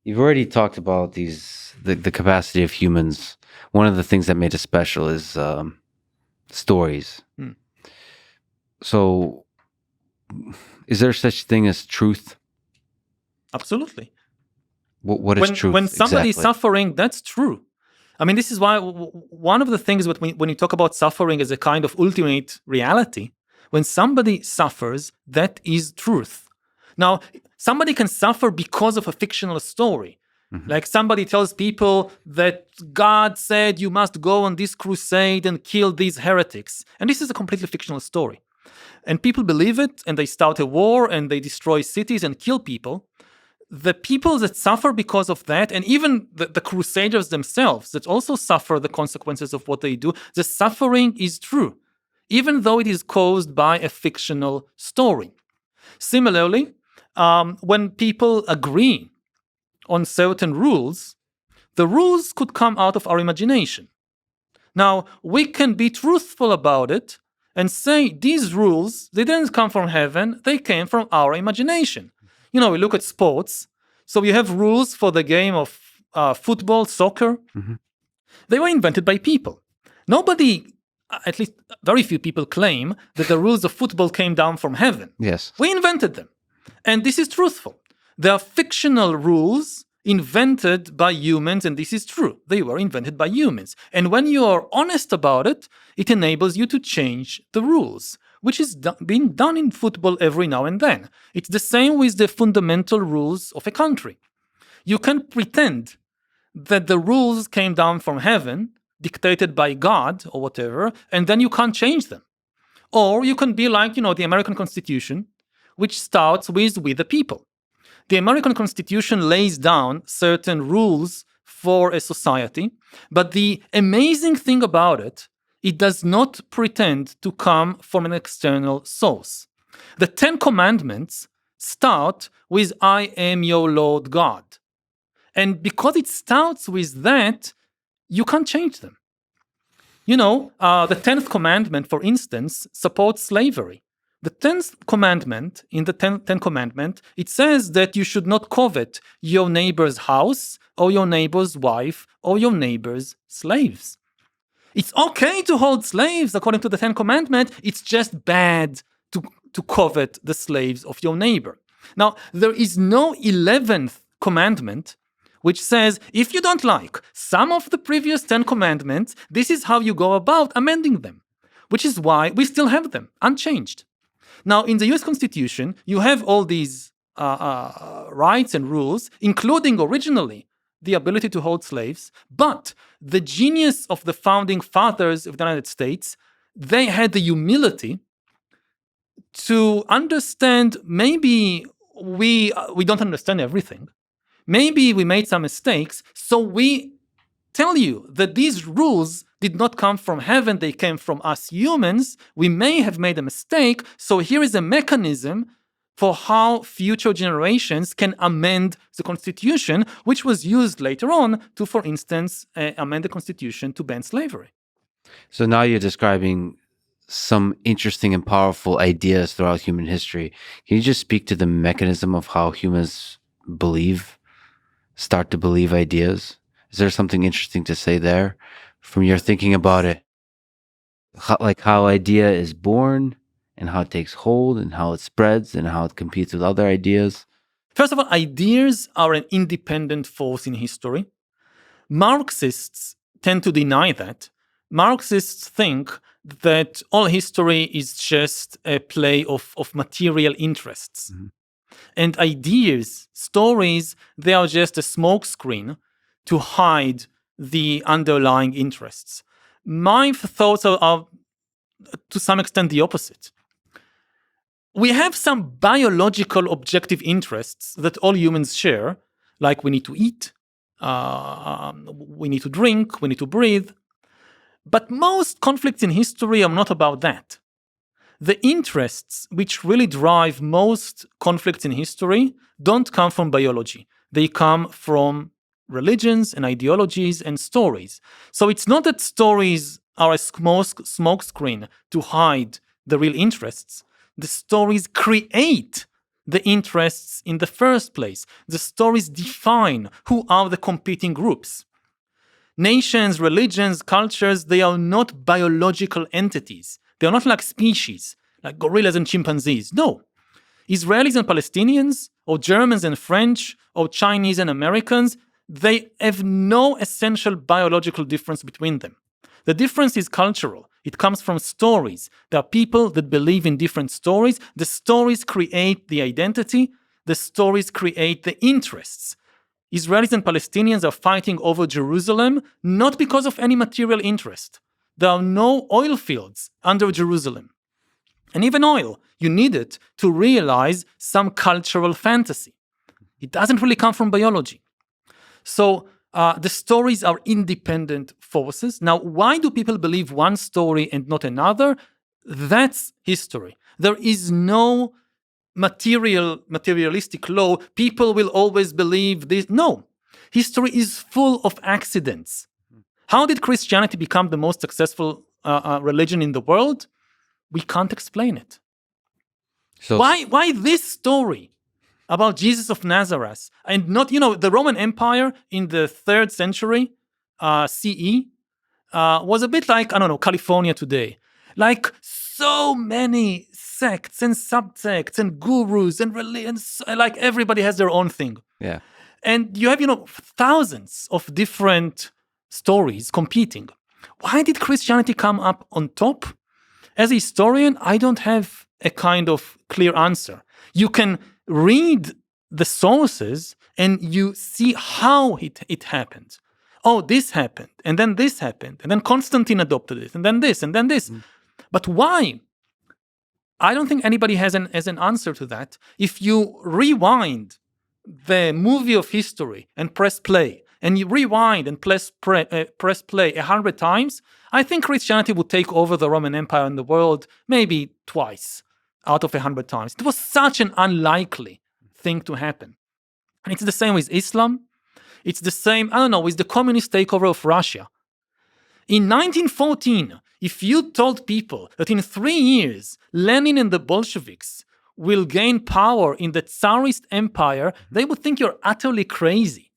You've already talked about the capacity of humans. One of the things that made us special is stories. Hmm. So, is there such thing as truth? Absolutely. What is When truth somebody is exactly? suffering, that's true. I mean, this is why one of the things that when you talk about suffering as a kind of ultimate reality, when somebody suffers, that is truth. Now, somebody can suffer because of a fictional story. Mhm. Like somebody tells people that God said you must go on this crusade and kill these heretics. And this is a completely fictional story. And people believe it and they start a war and they destroy cities and kill people. The people that suffer because of that, and even the crusaders themselves that also suffer the consequences of what they do, the suffering is true, even though it is caused by a fictional story. Similarly, when people agree on certain rules, the rules could come out of our imagination. Now, we can be truthful about it and say these rules, they didn't come from heaven, they came from our imagination. You know, we look at sports. So you have rules for the game of football, soccer. Mhm. They were invented by people. Nobody, at least very few people, claim that the rules of football came down from heaven. Yes. We invented them. And this is truthful. They are fictional rules invented by humans, and this is true. They were invented by humans. And when you are honest about it, it enables you to change the rules, which is being done in football every now and then. It's the same with the fundamental rules of a country. You can pretend that the rules came down from heaven, dictated by God or whatever, and then you can't change them. Or you can be like, the American Constitution, which starts with "we the people." The American Constitution lays down certain rules for a society, but the amazing thing about it, it does not pretend to come from an external source. The Ten Commandments start with "I am your Lord God." And because it starts with that, you can't change them. The 10th commandment, for instance, supports slavery. The 10th commandment, in the 10th commandment, it says that you should not covet your neighbor's house or your neighbor's wife or your neighbor's slaves. It's okay to hold slaves according to the 10th commandment. It's just bad to covet the slaves of your neighbor. Now, there is no 11th commandment which says, if you don't like some of the previous 10 commandments, this is how you go about amending them, which is why we still have them unchanged. Now, in the US Constitution, you have all these rights and rules, including originally the ability to hold slaves, but the genius of the founding fathers of the United States, they had the humility to understand maybe we don't understand everything. Maybe we made some mistakes, so we tell you that these rules did not come from heaven, they came from us humans. We may have made a mistake, so here is a mechanism for how future generations can amend the Constitution, which was used later on to, for instance, amend the Constitution to ban slavery. So now you're describing some interesting and powerful ideas throughout human history. Can you just speak to the mechanism of how humans start to believe ideas? Is there something interesting to say there from your thinking about it? How idea is born and how it takes hold and how it spreads and how it competes with other ideas? First of all, ideas are an independent force in history. Marxists tend to deny that. Marxists think that all history is just a play of material interests. Mhm. And ideas, stories, they are just a smokescreen to hide the underlying interests. My thoughts are to some extent the opposite. We have some biological objective interests that all humans share, like we need to eat, we need to drink, we need to breathe. But most conflicts in history are not about that. The interests which really drive most conflicts in history don't come from biology. They come from religions and ideologies and stories. So it's not that stories are a smokescreen to hide the real interests. The stories create the interests in the first place. The stories define who are the competing groups. Nations, religions, cultures, they are not biological entities. They are not like species, like gorillas and chimpanzees. No. Israelis and Palestinians, or Germans and French, or Chinese and Americans, they have no essential biological difference between them. The difference is cultural. It comes from stories. There are people that believe in different stories. The stories create the identity. The stories create the interests. Israelis and Palestinians are fighting over Jerusalem not because of any material interest. There are no oil fields under Jerusalem. And even oil, you need it to realize some cultural fantasy. It doesn't really come from biology. So the stories are independent forces. Now, why do people believe one story and not another? That's history. There is no materialistic law. People will always believe this. No. History is full of accidents. How did Christianity become the most successful religion in the world? We can't explain it. So why this story about Jesus of Nazareth and not, the Roman Empire in the 3rd century CE was a bit like, California today. Like so many sects and subsects and gurus and religions, like everybody has their own thing. Yeah. And you have, thousands of different stories competing. Why did Christianity come up on top? As a historian, I don't have a kind of clear answer. You can read the sources and you see how it happened. Oh, this happened, and then this happened, and then Constantine adopted it, and then this, and then this. But why? I don't think anybody has an answer to that. If you rewind the movie of history and press play, and you rewind and press play 100 times, I think Christianity would take over the Roman Empire in the world maybe twice out of 100 times. It was such an unlikely thing to happen. And it's the same with Islam. It's the same, with the communist takeover of Russia. In 1914, if you told people that in 3 years, Lenin and the Bolsheviks will gain power in the Tsarist empire, they would think you're utterly crazy.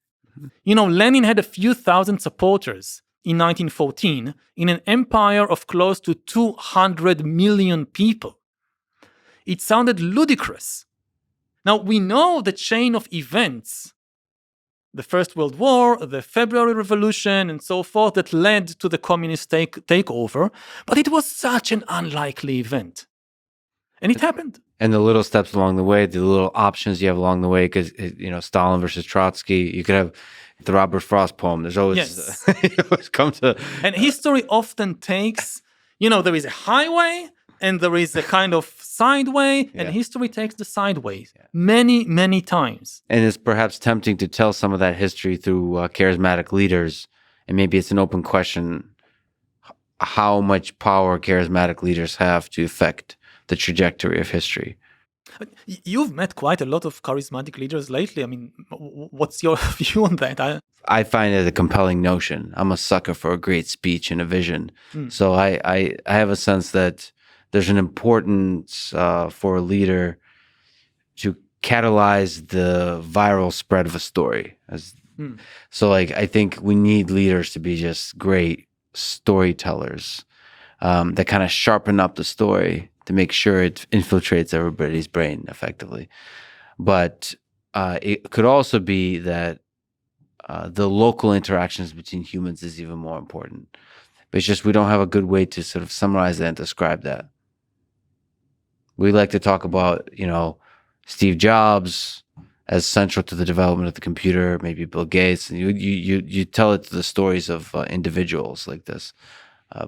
Lenin had a few thousand supporters in 1914 in an empire of close to 200 million people. It sounded ludicrous. Now, we know the chain of events, the First World War, the February Revolution, and so forth, that led to the communist takeover, but it was such an unlikely event. And it happened. And the little steps along the way, the little options you have along the way, because, Stalin versus Trotsky, you could have the Robert Frost poem. There's always, yes. You always come to... And history often takes, there is a highway and there is a kind of sideway, and history takes the sideways many, many times. And it's perhaps tempting to tell some of that history through charismatic leaders. And maybe it's an open question, how much power charismatic leaders have to affect the trajectory of history. You've met quite a lot of charismatic leaders lately. I mean, what's your view on that? I find it a compelling notion. I'm a sucker for a great speech and a vision. So I have a sense that there's an importance for a leader to catalyze the viral spread of a story. So I think we need leaders to be just great storytellers that kind of sharpen up the story to make sure it infiltrates everybody's brain effectively. But it could also be that the local interactions between humans is even more important. But it's just we don't have a good way to sort of summarize that and describe that. We like to talk about, Steve Jobs as central to the development of the computer, maybe Bill Gates, and you tell it to the stories of individuals like this.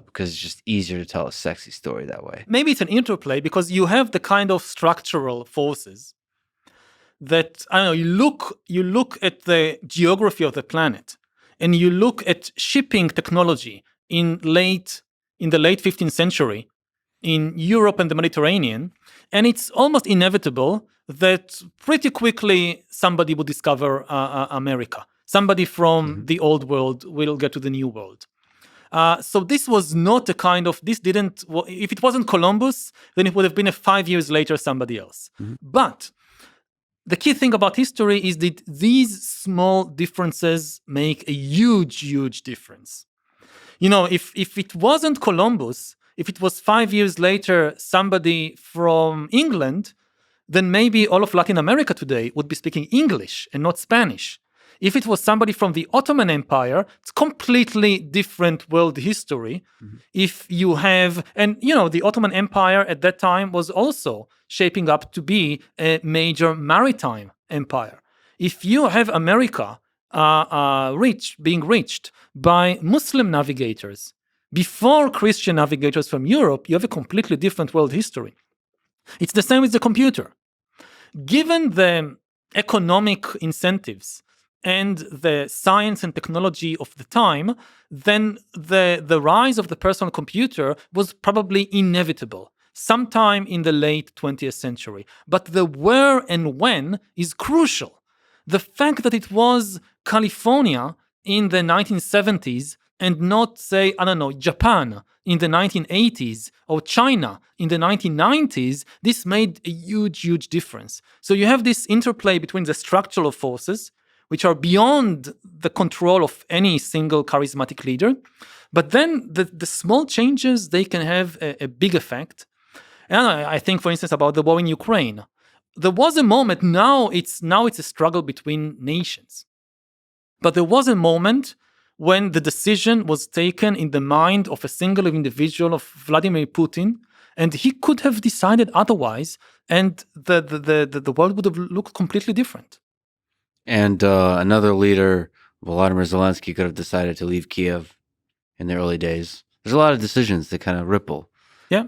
Because it's just easier to tell a sexy story that way. Maybe it's an interplay because you have the kind of structural forces that, you look at the geography of the planet and you look at shipping technology in the late 15th century in Europe and the Mediterranean, and it's almost inevitable that pretty quickly somebody will discover America. Somebody from the old world will get to the new world. So this was not a kind of, if it wasn't Columbus, then it would have been 5 years later somebody else. But the key thing about history is that these small differences make a huge, huge difference. If it wasn't Columbus, if it was 5 years later somebody from England, then maybe all of Latin America today would be speaking English and not Spanish. If it was somebody from the Ottoman Empire, it's completely different world history. If you have, the Ottoman Empire at that time was also shaping up to be a major maritime empire. If you have America being reached by Muslim navigators before Christian navigators from Europe, you have a completely different world history. It's the same with the computer. Given the economic incentives and the science and technology of the time, then the rise of the personal computer was probably inevitable sometime in the late 20th century. But the where and when is crucial. The fact that it was California in the 1970s and not, say, Japan in the 1980s or China in the 1990s, this made a huge, huge difference. So you have this interplay between the structural forces, which are beyond the control of any single charismatic leader. But then the small changes, they can have a big effect. And I think, for instance, about the war in Ukraine. There was a moment, now it's a struggle between nations. But there was a moment when the decision was taken in the mind of a single individual, of Vladimir Putin, and he could have decided otherwise, and the world would have looked completely different. And another leader, Volodymyr Zelensky, could have decided to leave Kiev in the early days. There's a lot of decisions that kind of ripple. Yeah.